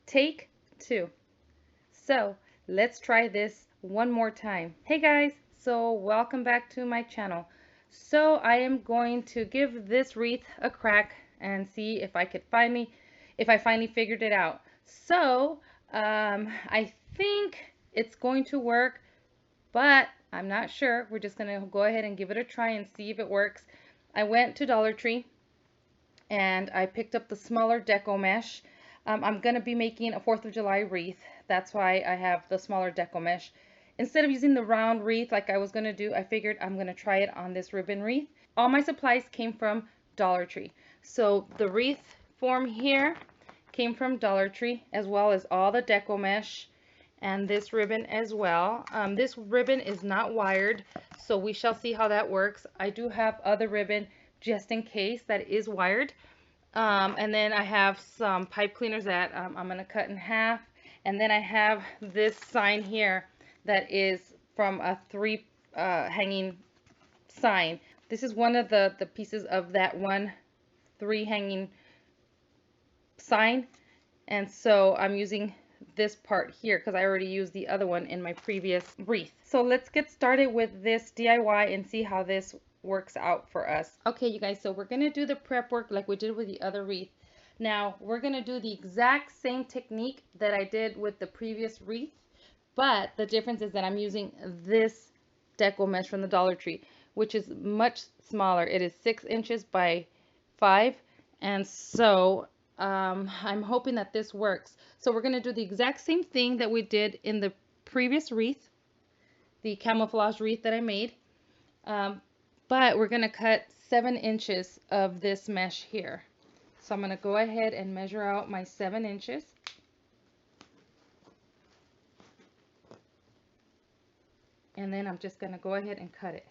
Take two. So let's try this one more time. Hey guys, so welcome back to my channel. So I am going to give this wreath a crack and see if I finally figured it out. So I think it's going to work, but I'm not sure. We're just gonna go ahead and give it a try and see if it works. I went to Dollar Tree and I picked up the smaller deco mesh. I'm going to be making a 4th of July wreath. That's why I have the smaller deco mesh. Instead of using the round wreath like I was going to do, I figured I'm going to try it on this ribbon wreath. All my supplies came from Dollar Tree. So the wreath form here came from Dollar Tree, as well as all the deco mesh and this ribbon as well. This ribbon is not wired, so we shall see how that works. I do have other ribbon just in case that is wired. And then I have some pipe cleaners that I'm going to cut in half. And then I have this sign here that is from a 3 hanging sign. This is one of the pieces of that 3 hanging sign. And so I'm using this part here because I already used the other one in my previous wreath. So let's get started with this DIY and see how this works out for us. Okay, you guys, so we're going to do the prep work like we did with the other wreath. Now we're going to do the exact same technique that I did with the previous wreath, but the difference is that I'm using this deco mesh from the Dollar Tree, which is much smaller. It is 6 inches by 5, and so I'm hoping that this works. So we're going to do the exact same thing that we did in the previous wreath, the camouflage wreath that I made. But we're going to cut 7 inches of this mesh here. So I'm going to go ahead and measure out my 7 inches. And then I'm just going to go ahead and cut it.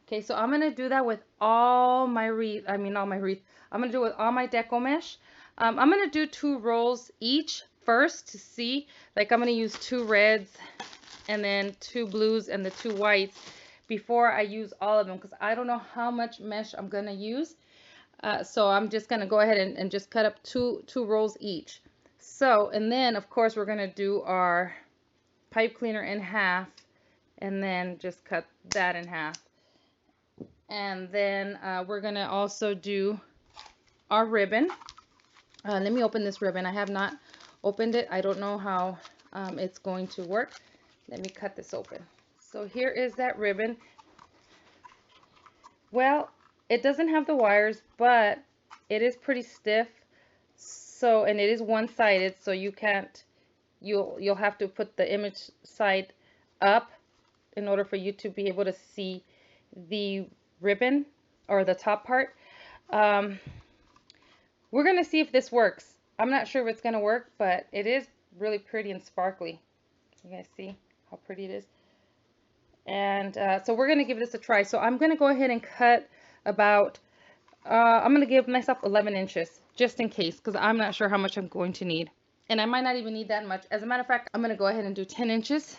Okay, so I'm going to do that with all my wreath. I'm going to do it with all my deco mesh. I'm going to do 2 rolls each first to see. Like I'm going to use 2 reds and then 2 blues and the 2 whites before I use all of them, because I don't know how much mesh I'm going to use. So I'm just going to go ahead and just cut up two rolls each. So, and then of course we're going to do our pipe cleaner in half and then just cut that in half. And then we're going to also do our ribbon. Let me open this ribbon. I have not opened it. I don't know how it's going to work. Let me cut this open. So here is that ribbon. Well, it doesn't have the wires, but it is pretty stiff. So, and it is one-sided, so you can't, you'll have to put the image side up in order for you to be able to see the ribbon or the top part. We're going to see if this works. I'm not sure if it's going to work, but it is really pretty and sparkly. You guys see how pretty it is? And so we're going to give this a try. So I'm going to go ahead and cut about, I'm going to give myself 11 inches just in case, because I'm not sure how much I'm going to need. And I might not even need that much. As a matter of fact, I'm going to go ahead and do 10 inches.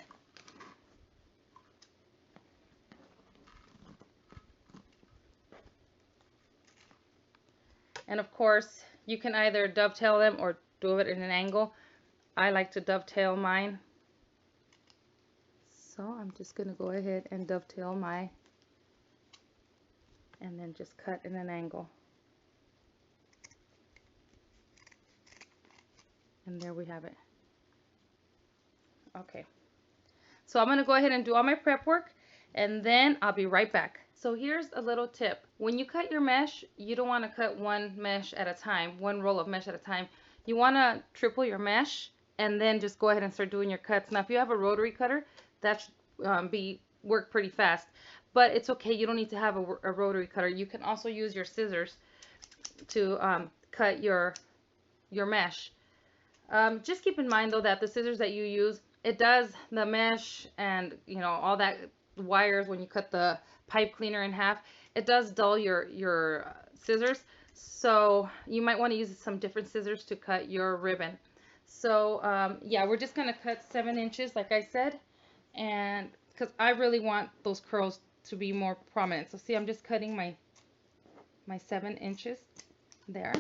And of course, you can either dovetail them or do it in an angle. I like to dovetail mine. So I'm just going to go ahead and dovetail my, and then just cut in an angle. And there we have it. Okay. So I'm going to go ahead and do all my prep work, and then I'll be right back. So here's a little tip. When you cut your mesh, you don't want to cut one mesh at a time, one roll of mesh at a time. You want to triple your mesh and then just go ahead and start doing your cuts. Now, if you have a rotary cutter, that should work pretty fast. But it's okay. You don't need to have a rotary cutter. You can also use your scissors to cut your mesh. Just keep in mind, though, that the scissors that you use, it does the mesh and, you know, all that wires when you cut the pipe cleaner in half, it does dull your scissors. So you might want to use some different scissors to cut your ribbon. So yeah, we're just going to cut 7 inches, like I said, and because I really want those curls to be more prominent. So see, I'm just cutting my 7 inches there.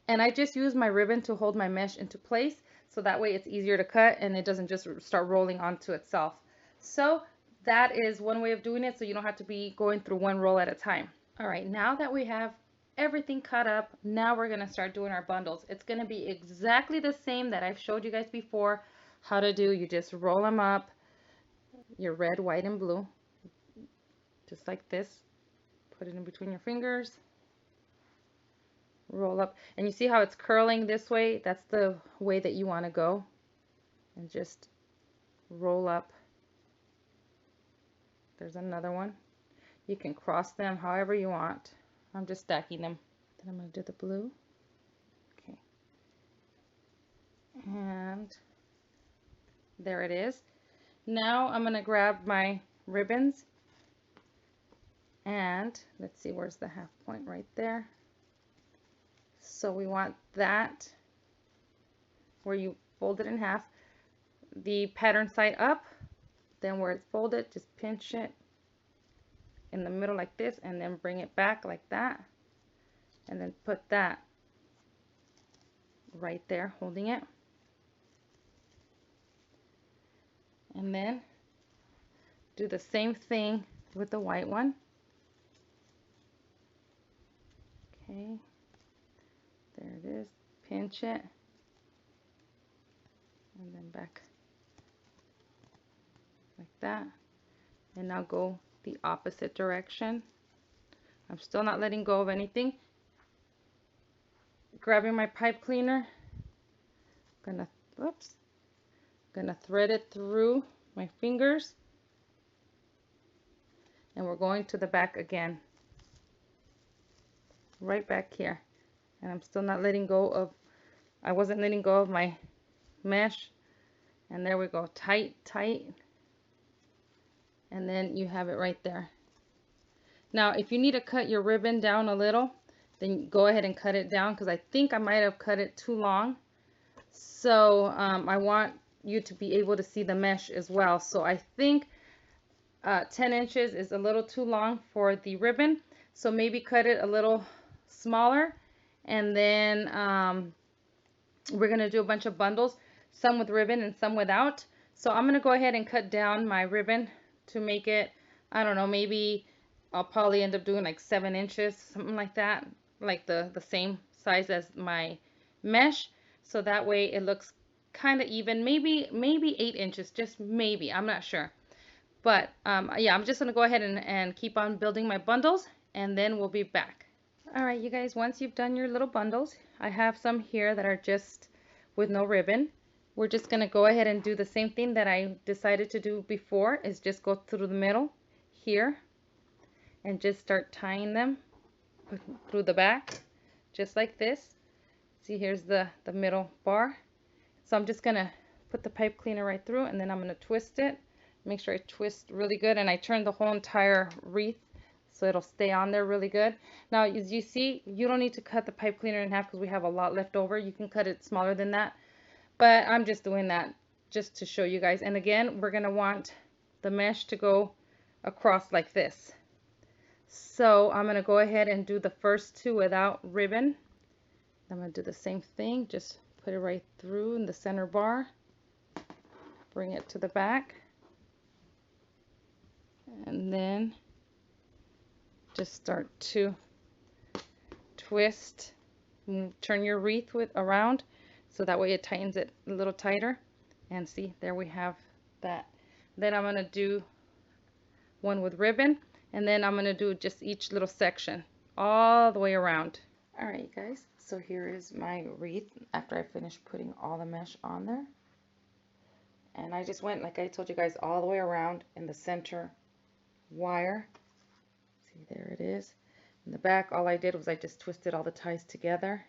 And I just use my ribbon to hold my mesh into place, so that way it's easier to cut and it doesn't just start rolling onto itself. So that is one way of doing it, so you don't have to be going through one roll at a time. All right, now that we have everything cut up, now we're gonna start doing our bundles. It's gonna be exactly the same that I've showed you guys before how to do. You just roll them up, your red, white, and blue, just like this. Put it in between your fingers, roll up, and you see how it's curling this way? That's the way that you want to go. And just roll up. There's another one. You can cross them however you want. I'm just stacking them. Then I'm going to do the blue. Okay. And there it is. Now I'm going to grab my ribbons, and let's see, where's the half point? Right there. So we want that where you fold it in half, the pattern side up, then where it's folded, just pinch it in the middle like this, and then bring it back like that, and then put that right there holding it. And then do the same thing with the white one. Okay, there it is. Pinch it, and then back like that. And now go the opposite direction. I'm still not letting go of anything. Grabbing my pipe cleaner, gonna thread it through my fingers, and we're going to the back again, right back here. And I'm still not letting go of, I wasn't letting go of my mesh. And there we go, tight, tight. And then you have it right there. Now, if you need to cut your ribbon down a little, then go ahead and cut it down, because I think I might have cut it too long. So I want you to be able to see the mesh as well. So I think 10 inches is a little too long for the ribbon. So maybe cut it a little smaller. And then we're going to do a bunch of bundles, some with ribbon and some without. So I'm going to go ahead and cut down my ribbon to make it, I don't know, maybe I'll probably end up doing like 7 inches, something like that, like the same size as my mesh. So that way it looks kind of even, maybe 8 inches, just maybe, I'm not sure. But yeah, I'm just going to go ahead and keep on building my bundles, and then we'll be back. All right, you guys, once you've done your little bundles, I have some here that are just with no ribbon. We're just going to go ahead and do the same thing that I decided to do before, is just go through the middle here and just start tying them through the back, just like this. See, here's the middle bar. So I'm just going to put the pipe cleaner right through, and then I'm going to twist it. Make sure I twist really good, and I turn the whole entire wreath so it'll stay on there really good. Now, as you see, you don't need to cut the pipe cleaner in half because we have a lot left over. You can cut it smaller than that, but I'm just doing that just to show you guys. And again, we're going to want the mesh to go across like this. So I'm going to go ahead and do the first two without ribbon. I'm going to do the same thing, just put it right through in the center bar, bring it to the back, and then just start to twist, turn your wreath around so that way it tightens it a little tighter. And see, there we have that. Then I'm going to do one with ribbon, and then I'm going to do just each little section all the way around. All right, guys, so here is my wreath after I finished putting all the mesh on there. And I just went, like I told you guys, all the way around in the center wire. See, there it is. In the back, all I did was I just twisted all the ties together.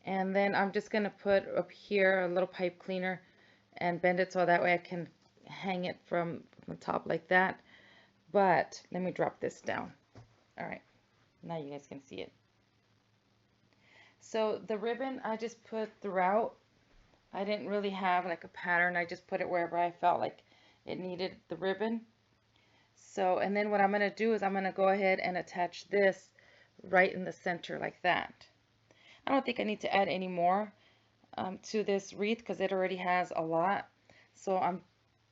And then I'm just going to put up here a little pipe cleaner and bend it so that way I can hang it from the top like that. But let me drop this down. All right, now you guys can see it. So the ribbon I just put throughout. I didn't really have like a pattern. I just put it wherever I felt like it needed the ribbon. So, and then what I'm going to do is I'm going to go ahead and attach this right in the center like that. I don't think I need to add any more to this wreath because it already has a lot. So I'm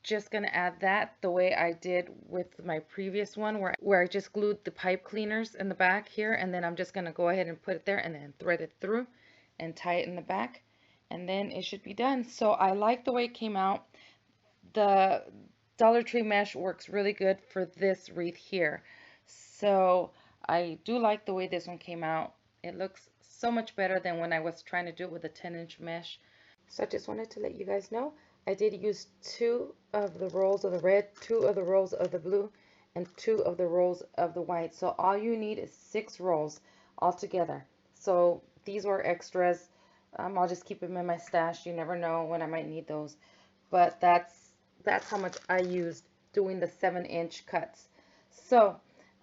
just going to add that the way I did with my previous one where I just glued the pipe cleaners in the back here, and then I'm just going to go ahead and put it there and then thread it through and tie it in the back, and then it should be done. So I like the way it came out. The Dollar Tree mesh works really good for this wreath here. So I do like the way this one came out. It looks so much better than when I was trying to do it with a 10-inch mesh. So I just wanted to let you guys know I did use 2 of the rolls of the red, 2 of the rolls of the blue, and 2 of the rolls of the white. So all you need is 6 rolls altogether. So these were extras. I'll just keep them in my stash. You never know when I might need those. But that's how much I used doing the 7-inch cuts. So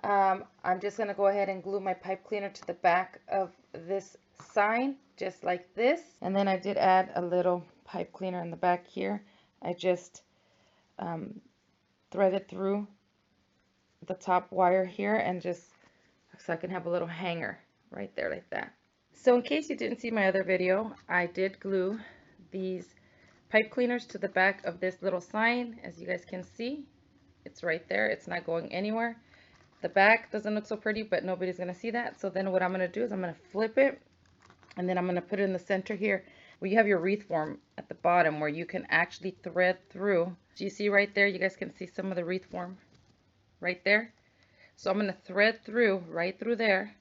I'm just going to go ahead and glue my pipe cleaner to the back of this sign, just like this. And then I did add a little pipe cleaner in the back here. I just threaded through the top wire here and just so I can have a little hanger right there like that. So in case you didn't see my other video, I did glue these pipe cleaners to the back of this little sign. As you guys can see, it's right there. It's not going anywhere. The back doesn't look so pretty, but nobody's going to see that. So then what I'm going to do is I'm going to flip it, and then I'm going to put it in the center here where you have your wreath form at the bottom where you can actually thread through. Do you see right there? You guys can see some of the wreath form right there. So I'm going to thread through right through there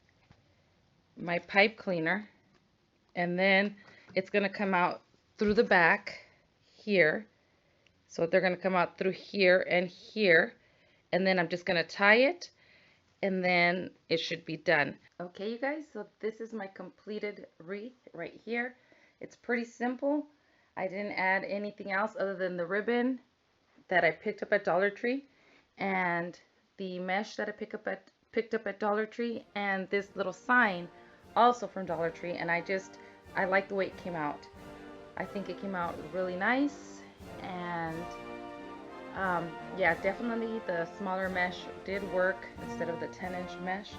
my pipe cleaner, and then it's going to come out through the back here. So they're going to come out through here and here, and then I'm just going to tie it, and then it should be done. Okay, you guys, so this is my completed wreath right here. It's pretty simple. I didn't add anything else other than the ribbon that I picked up at Dollar Tree, and the mesh that I picked up at Dollar Tree, and this little sign also from Dollar Tree. And I like the way it came out. I think it came out really nice, and yeah, definitely the smaller mesh did work instead of the 10-inch mesh.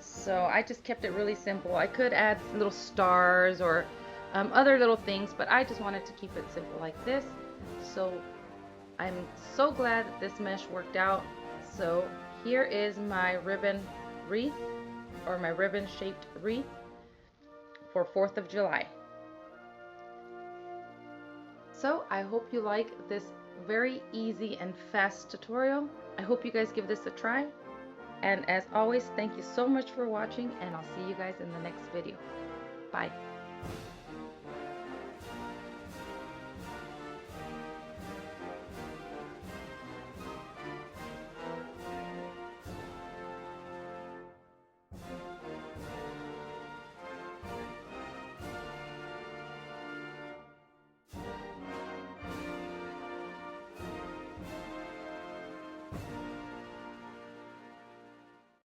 So I just kept it really simple. I could add little stars or other little things, but I just wanted to keep it simple like this. So I'm so glad that this mesh worked out. So here is my ribbon wreath, or my ribbon shaped wreath for 4th of July. So I hope you like this very easy and fast tutorial. I hope you guys give this a try. And as always, thank you so much for watching, and I'll see you guys in the next video. Bye.